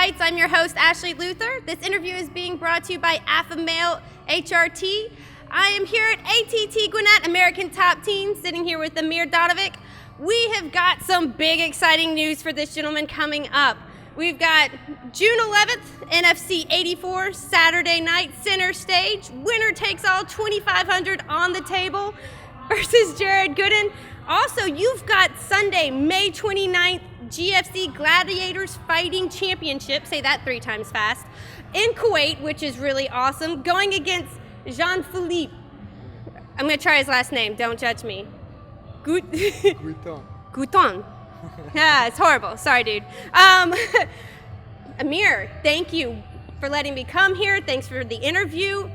Fights. I'm your host, Ashley Luther. This interview is being brought to you by Alpha Male HRT. I am here at ATT Gwinnett, American Top Team, sitting here with Amir Dadovic. We have got some big, exciting news for this gentleman coming up. We've got June 11th, NFC 84, Saturday night, center stage. Winner takes all, $2,500 on the table versus Jared Gooden. Also, you've got Sunday, May 29th, GFC Gladiators Fighting Championship, say that 3 times fast, in Kuwait, which is really awesome, going against Jean Philipi. I'm going to try his last name, don't judge me. Gooden. Yeah, it's horrible. Sorry, dude. Amir, thank you for letting me come here. Thanks for the interview.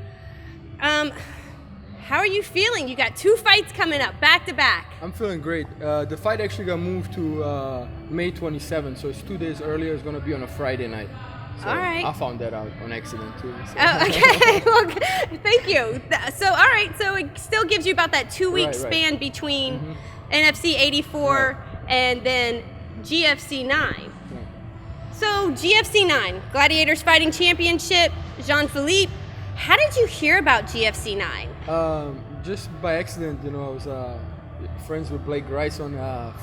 How are you feeling? You got 2 fights coming up, back to back. I'm feeling great. The fight actually got moved to May 27th, so it's 2 days earlier. It's going to be on a Friday night. So all right. I found that out on accident too. So. Oh, okay. Well, thank you. So, all right. So it still gives you about that 2-week span between NFC 84 and then GFC 9. Yeah. So GFC 9, Gladiators Fighting Championship, Jean Philipi. How did you hear about GFC 9? Just by accident, I was friends with Blake Grice on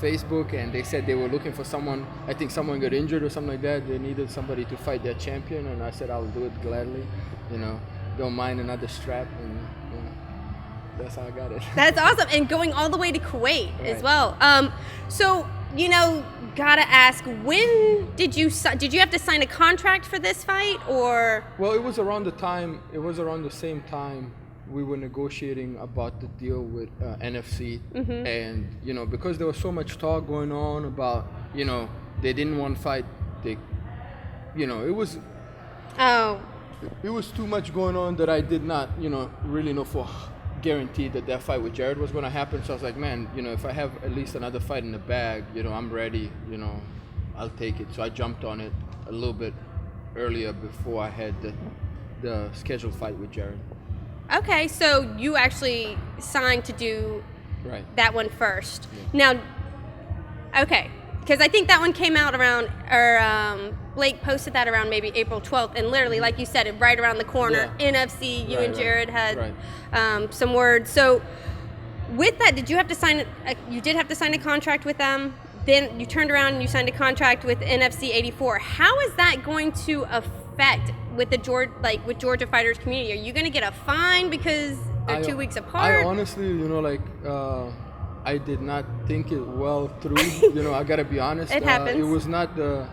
Facebook, and they said they were looking for someone. I think someone got injured or something like that. They needed somebody to fight their champion, and I said I'll do it gladly. Don't mind another strap, and that's how I got it. That's awesome, and going all the way to Kuwait as well. So gotta ask, when did you have to sign a contract for this fight, or? Well, it was around the same time we were negotiating about the deal with NFC, and because there was so much talk going on about they didn't want to fight, it was too much going on that I did not really know for guaranteed that fight with Jared was going to happen. So I was like, man, if I have at least another fight in the bag, I'm ready, I'll take it. So I jumped on it a little bit earlier before I had the scheduled fight with Jared. Okay, so you actually signed to do that one first. Yeah. Now, okay, because I think that one came out around, Blake posted that around maybe April 12th, and literally, like you said, right around the corner, NFC, you and Jared had some words. So with that, did you have to sign, you did have to sign a contract with them, then you turned around and you signed a contract with NFC 84. How is that going to affect with the Georgia fighters community? Are you going to get a fine because they're 2 weeks apart? I honestly, I did not think it well through. I got to be honest. It happens. It was not the,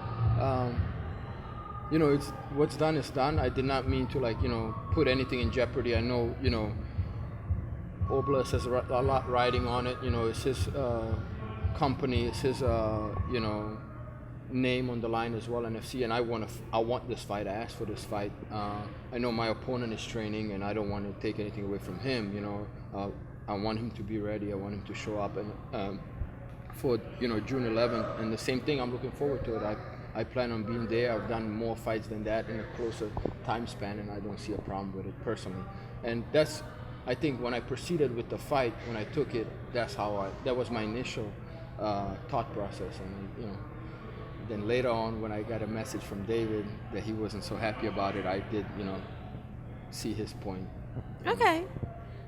it's what's done is done. I did not mean to put anything in jeopardy. I know, Oblast has a lot riding on it. It's his company, it's his, name on the line as well, NFC, and I want this fight. I asked for this fight. I know my opponent is training, and I don't want to take anything away from him. I want him to be ready. I want him to show up, and for June 11th. And the same thing, I'm looking forward to it. I plan on being there. I've done more fights than that in a closer time span, and I don't see a problem with it personally. And that's, I think, when I proceeded with the fight, when I took it, that was my initial thought process, and then later on, when I got a message from David that he wasn't so happy about it, I did, see his point. Okay.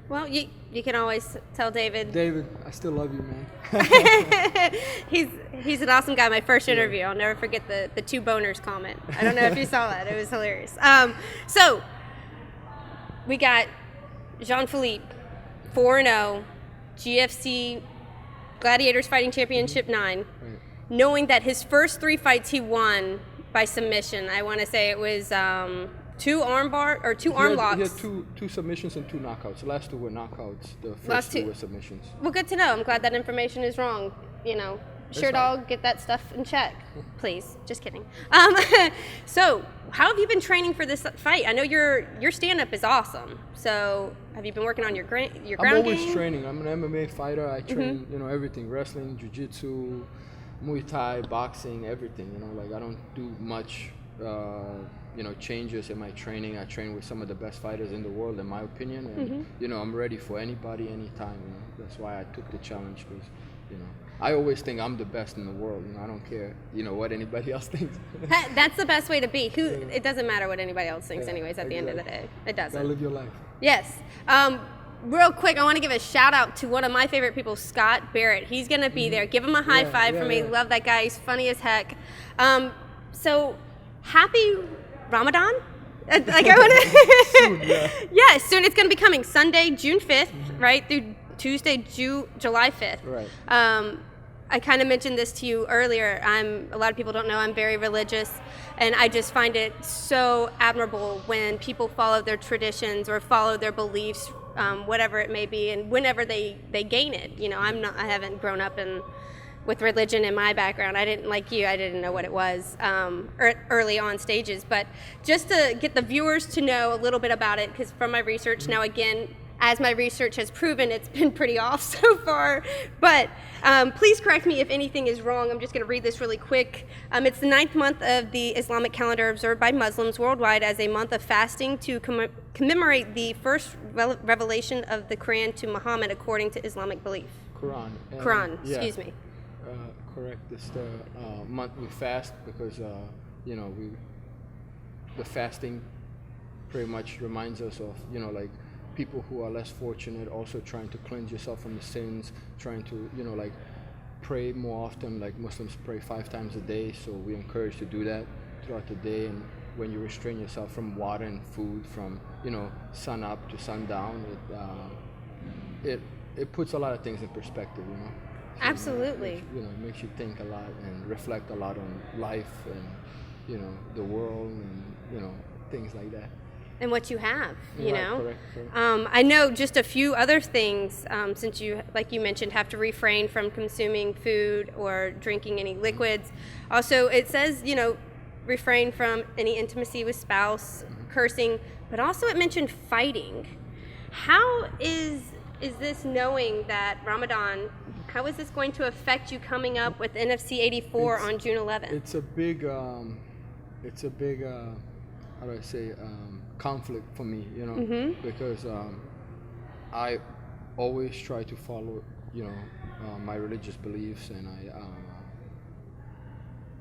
Well, you can always tell David. David, I still love you, man. He's an awesome guy. My first interview, I'll never forget the 2 boners comment. I don't know if you saw that. It was hilarious. So we got Jean Philipi, 4-0, GFC Gladiators Fighting Championship 9. Knowing that his first 3 fights he won by submission. I want to say it was 2 arm locks. He had two submissions and 2 knockouts. The last 2 were knockouts. The first 2 were submissions. Well, good to know. I'm glad that information is wrong. Sure dog, get that stuff in check, please. Just kidding. So, how have you been training for this fight? I know your stand-up is awesome. So, have you been working on your ground game? I'm always training. I'm an MMA fighter. I train, everything: wrestling, jiu-jitsu, Muay Thai, boxing, everything. I don't do much, changes in my training. I train with some of the best fighters in the world, in my opinion. And, I'm ready for anybody, anytime. That's why I took the challenge, because, I always think I'm the best in the world. I don't care, what anybody else thinks. That's the best way to be. It doesn't matter what anybody else thinks, anyways. At the end of the day, it doesn't. Gotta live your life. Yes. Real quick, I want to give a shout out to one of my favorite people, Scott Barrett. He's going to be there. Give him a high five for me. Love that guy. He's funny as heck. So happy Ramadan. I want to. Soon, yeah, soon. It's going to be coming Sunday, June 5th, right, through Tuesday, July 5th. Right. I kind of mentioned this to you earlier. A lot of people don't know I'm very religious, and I just find it so admirable when people follow their traditions or follow their beliefs, whatever it may be, and whenever they gain it. I haven't grown up with religion in my background. I didn't know what it was early on stages, but just to get the viewers to know a little bit about it, because from my research, now again, as my research has proven, it's been pretty off so far. But please correct me if anything is wrong. I'm just going to read this really quick. It's the 9th month of the Islamic calendar observed by Muslims worldwide as a month of fasting to commemorate the first revelation of the Quran to Muhammad according to Islamic belief. Quran, excuse me. Correct. It's the month we fast because, the fasting pretty much reminds us of, people who are less fortunate, also trying to cleanse yourself from the sins, trying to, pray more often. Like Muslims pray 5 times a day, so we encourage to do that throughout the day. And when you restrain yourself from water and food from, sun up to sundown, it puts a lot of things in perspective, So absolutely. It makes you think a lot and reflect a lot on life and, the world and, things like that. And what you have, Correct. I know just a few other things, since you, like you mentioned, have to refrain from consuming food or drinking any liquids. Also, it says, refrain from any intimacy with spouse, cursing, but also it mentioned fighting. How is this knowing that Ramadan, how is this going to affect you coming up with NFC 84 on June 11th? It's a big, how do I say, conflict for me, because I always try to follow, my religious beliefs, and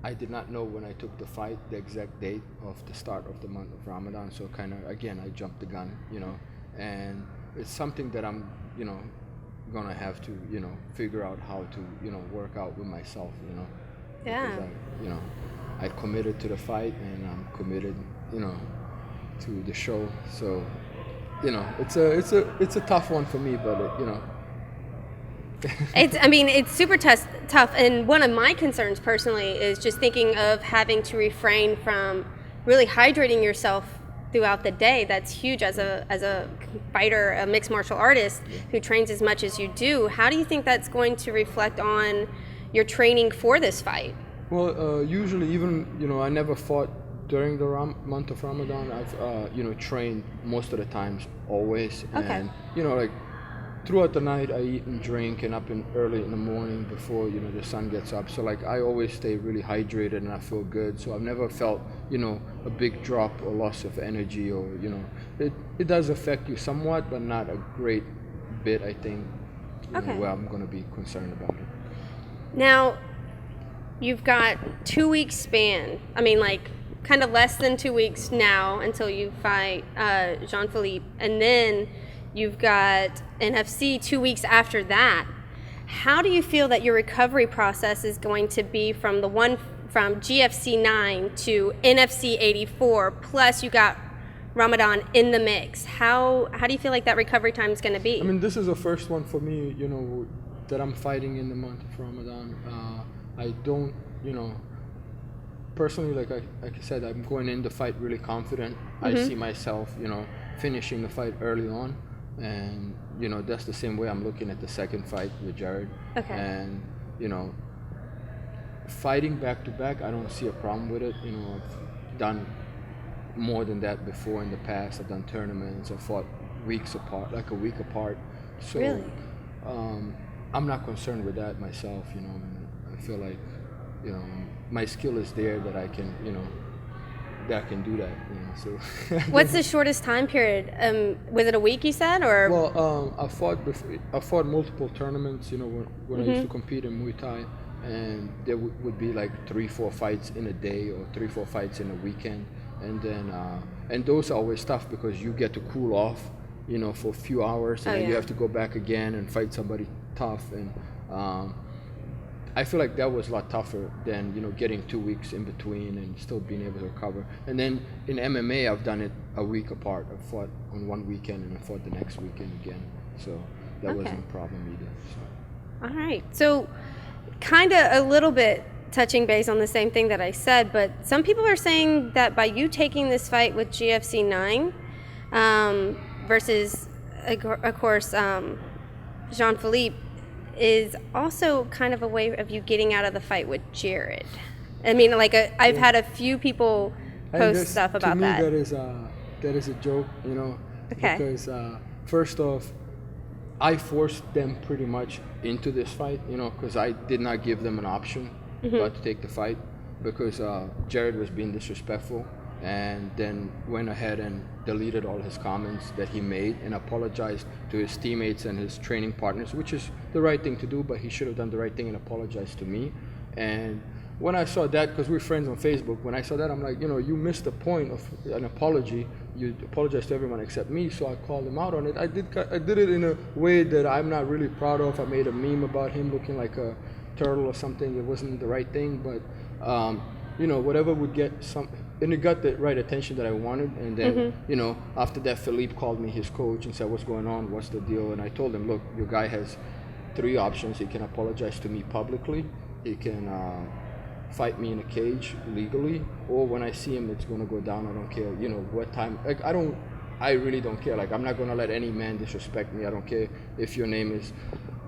I did not know when I took the fight the exact date of the start of the month of Ramadan, so kind of, again, I jumped the gun, and it's something that I'm, gonna have to, figure out how to, work out with myself, Yeah. Because I committed to the fight, and I'm committed, to the show. So, it's a tough one for me, but It's super tough. And one of my concerns personally is just thinking of having to refrain from really hydrating yourself throughout the day. That's huge as a fighter, a mixed martial artist who trains as much as you do. How do you think that's going to reflect on your training for this fight? Well, usually even, I never fought during the month of Ramadan. I've, trained most of the times, always. Okay. And, throughout the night, I eat and drink, and up early in the morning before, the sun gets up. So, I always stay really hydrated, and I feel good. So I've never felt, a big drop or loss of energy, or, it does affect you somewhat, but not a great bit, I think, where I'm going to be concerned about it. Now, you've got 2 weeks span. Kind of less than 2 weeks now until you fight Jean Philipi, and then you've got NFC 2 weeks after that. How do you feel that your recovery process is going to be from GFC 9 to NFC 84, plus you got Ramadan in the mix? How do you feel like that recovery time is going to be? This is the first one for me, that I'm fighting in the month of Ramadan. I don't, personally, like I said, I'm going in the fight really confident. I see myself, finishing the fight early on, and that's the same way I'm looking at the second fight with Jared. Okay. And fighting back to back, I don't see a problem with it. I've done more than that before in the past. I've done tournaments. I fought weeks apart, like a week apart. So, really? I'm not concerned with that myself. And I feel like, my skill is there, that I can, that can do that. You know, so. What's the shortest time period? Was it a week, you said, or? Well, I fought multiple tournaments. You know, when I used to compete in Muay Thai, and there would be like 3-4 fights in a day or 3-4 fights in a weekend, and then and those are always tough because you get to cool off, you know, for a few hours, and then you have to go back again and fight somebody tough, and I feel like that was a lot tougher than, you know, getting 2 weeks in between and still being able to recover. And then in MMA, I've done it a week apart. I fought on one weekend and I fought the next weekend again, so that wasn't a problem either. So. All right, so kind of a little bit touching base on the same thing that I said, but some people are saying that by you taking this fight with GFC 9 versus, of course, Jean Philipi, is also kind of a way of you getting out of the fight with Jared. I mean, like I've had a few people post stuff about to me, that. That is a joke, you know, okay. Because first off, I forced them pretty much into this fight, you know, because I did not give them an option but to take the fight, because Jared was being disrespectful, and then went ahead and deleted all his comments that he made and apologized to his teammates and his training partners, which is the right thing to do, but he should have done the right thing and apologized to me. And when I saw that, because we're friends on Facebook, when I saw that, I'm like, you know, you missed the point of an apology. You apologize to everyone except me, so I called him out on it. I did it in a way that I'm not really proud of. I made a meme about him looking like a turtle or something. It wasn't the right thing, but you know, whatever would get some, and it got the right attention that I wanted. And then, you know, after that, Philippe called me, his coach, and said, what's going on? What's the deal? And I told him, look, your guy has 3 options. He can apologize to me publicly. He can fight me in a cage legally, or when I see him, it's going to go down. I don't care, you know, what time. Like, I really don't care. Like, I'm not going to let any man disrespect me. I don't care if your name is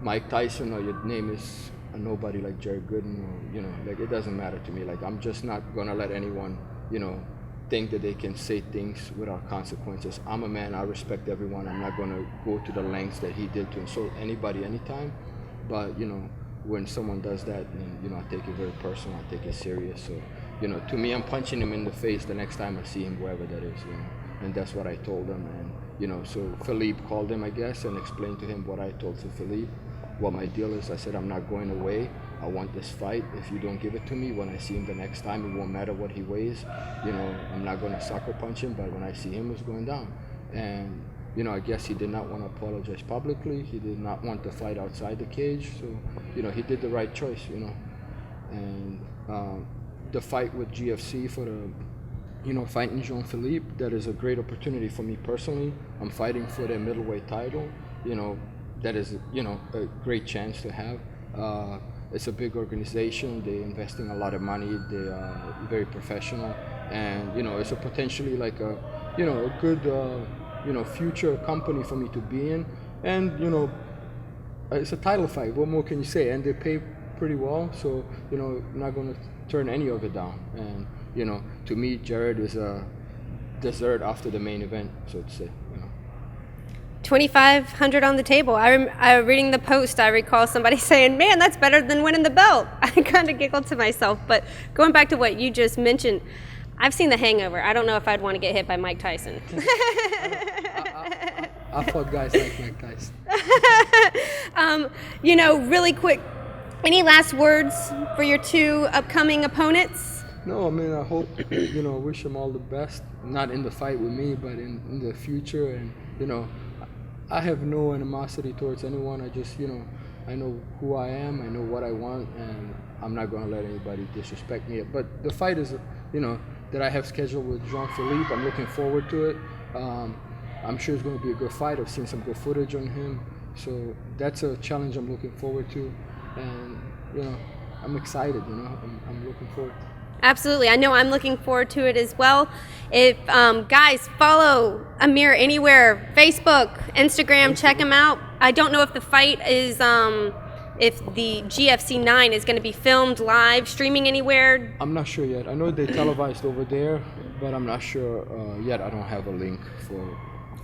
Mike Tyson or your name is a nobody like Jared Gooden, or, you know, like, it doesn't matter to me. Like, I'm just not going to let anyone, you know, think that they can say things without consequences. I'm a man. I respect everyone. I'm not going to go to the lengths that he did to insult anybody anytime. But, you know, when someone does that, then, you know, I take it very personal. I take it serious. So, you know, to me, I'm punching him in the face the next time I see him, wherever that is, you know. And that's what I told him. And, you know, so Philippe called him, I guess, and explained to him what I told to Philippe, what my deal is. I said, I'm not going away. I want this fight. If you don't give it to me, when I see him the next time, it won't matter what he weighs. You know, I'm not going to sucker punch him, but when I see him, it's going down. And, you know, I guess he did not want to apologize publicly. He did not want the fight outside the cage. So, you know, he did the right choice, you know. And the fight with GFC for the, you know, fighting Jean Philipi, that is a great opportunity for me personally. I'm fighting for their middleweight title. You know, that is, you know, a great chance to have. It's a big organization. They're investing a lot of money. They are very professional. And, you know, it's a potentially like a, you know, a good, you know, future company for me to be in. And, you know, it's a title fight. What more can you say? And they pay pretty well. So, you know, I'm not going to turn any of it down. And, you know, to me, Jared is a dessert after the main event, so to say, you know. 2,500 on the table. I reading the post, I recall somebody saying, man, that's better than winning the belt. I kind of giggled to myself. But going back to what you just mentioned, I've seen The Hangover. I don't know if I'd want to get hit by Mike Tyson. I fought guys like Mike Tyson. You know, really quick, any last words for your 2 upcoming opponents? No, I mean, I hope, you know, wish them all the best. Not in the fight with me, but in the future. And, you know, I have no animosity towards anyone. I just, you know, I know who I am. I know what I want, and I'm not going to let anybody disrespect me. But the fight is, you know, that I have scheduled with Jean Philipi. I'm looking forward to it. I'm sure it's going to be a good fight. I've seen some good footage on him. So that's a challenge I'm looking forward to. And, you know, I'm excited, you know. I'm looking forward to it. Absolutely. I know I'm looking forward to it as well. If guys, follow Amir anywhere, Facebook, Instagram, check him out. I don't know if the fight is, if the GFC 9 is going to be filmed live, streaming anywhere. I'm not sure yet. I know they televised over there, but I'm not sure yet. I don't have a link for it.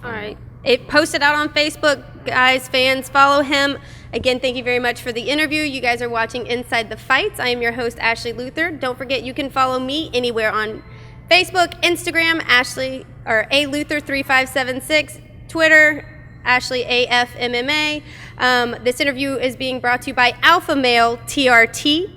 All right. It posted out on Facebook. Guys, fans, follow him. Again, thank you very much for the interview. You guys are watching Inside the Fights. I am your host, Ashley Luther. Don't forget, you can follow me anywhere on Facebook, Instagram, Ashley or A Luther 3576, Twitter, Ashley AFMMA. This interview is being brought to you by Alpha Male TRT,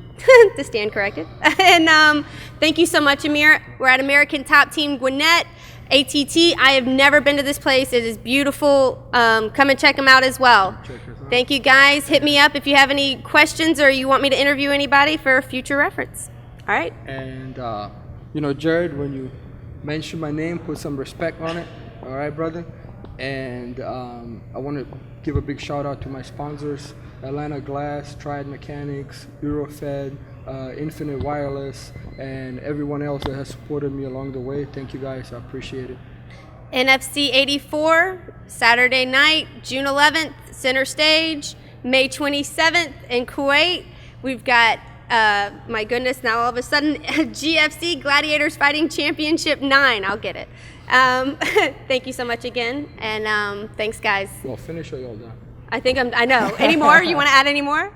to stand corrected. And thank you so much, Amir. We're at American Top Team Gwinnett, ATT. I have never been to this place. It is beautiful. Come and check them out as well. Thank you, guys. Hit me up if you have any questions or you want me to interview anybody for future reference. All right. And, Jared, when you mention my name, put some respect on it. All right, brother? And I want to give a big shout out to my sponsors, Atlanta Glass, Triad Mechanics, Eurofed, Infinite Wireless, and everyone else that has supported me along the way. Thank you, guys. I appreciate it. NFC 84, Saturday night, June 11th, center stage, May 27th in Kuwait. We've got, my goodness, now all of a sudden, GFC Gladiators Fighting Championship 9. I'll get it. Thank you so much again, and thanks, guys. Well, finish or y'all done? I know. Any more? You want to add any more?